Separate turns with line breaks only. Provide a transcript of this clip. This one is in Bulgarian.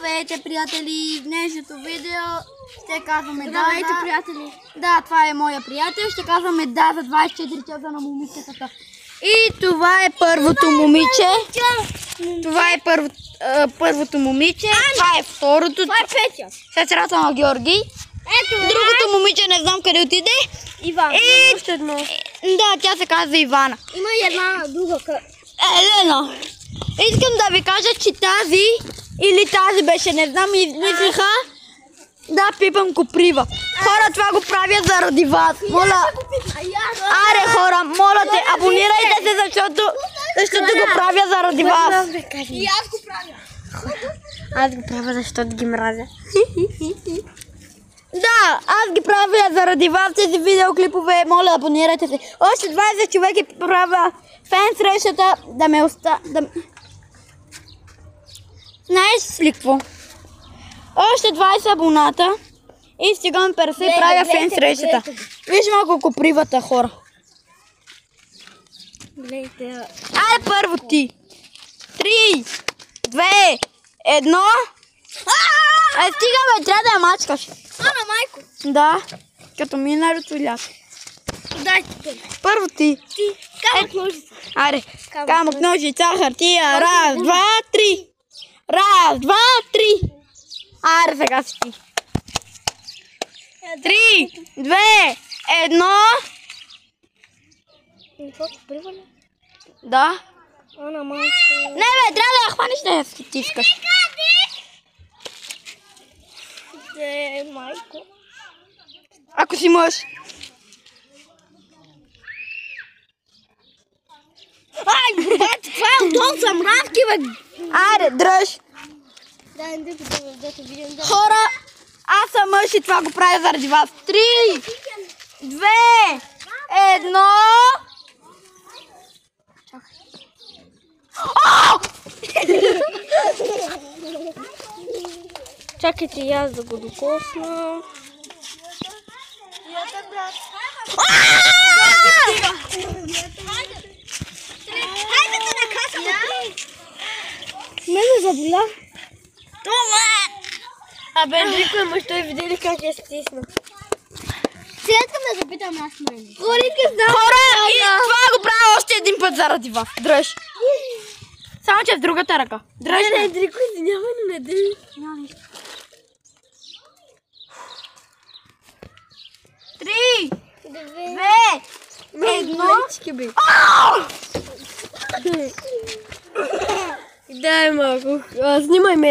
Здравейте, приятели! В днешното видео ще казваме
Здравейте,
да.
приятели!
Да, това е моя приятел. Ще казваме да за 24 часа на момичетата. И това е първото момиче. Това е първото момиче. Това е второто.
Това е Петя.
Сестрата на Георги. Другото момиче не знам къде отиде.
Иван.
И...
Още едно.
Да, тя се казва Ивана.
Има и една друга.
Елена. Искам да ви кажа, че тази или тази беше, не знам, измислиха да пипам коприва. Хора, това го правя заради вас. Моля. Аре, хора, моля те, абонирайте се, защото го правя заради вас.
И аз го правя. Аз го правя, защото ги мразя.
Да, аз ги правя заради вас тези видеоклипове. Моля, абонирайте се. Още 20 човека правя фен срещата да ме оставя. Знаеш ли какво? Още 20 абоната и стигам 50 и правя фен срещата. Виж малко копривата, хора.
Гледайте.
Айде първо ти. 3, 2, 1. Стигаме, трябва да я мачкаш.
Ана, майко.
Да, като миналото лято.
Дайте.
Първо ти.
Камък ножица.
Айде, камък, ножица, хартия. Раз, два, три. Раз, два, три. Айде, сега си ти. 3, 2, 1.
Това коприва ли?
Да.
Ана, майко.
Не бе, трябва да я хванеш да я стискаш.
Майко.
Ако си мъж.
Ай, бабата, това е отдолу за мравки, бе.
Айде, дръж.
Дай, да видим.
Хора, аз съм мъж и това го правя заради вас. 3, 2, 1.
Чакайте и аз да го докосна. Хайде да накасаме. Мене заболя.
Това!
Абе, Рико е мъж, той видели как я стисна. Сега искам да запитам аз мен.
Хора, и това го правя още един път заради вас. Дръж. Само че в другата ръка. Дръж.
Не, Рико, извинявай, но не държи.
Три, 2, 1.
Дай малко. Снимай ме.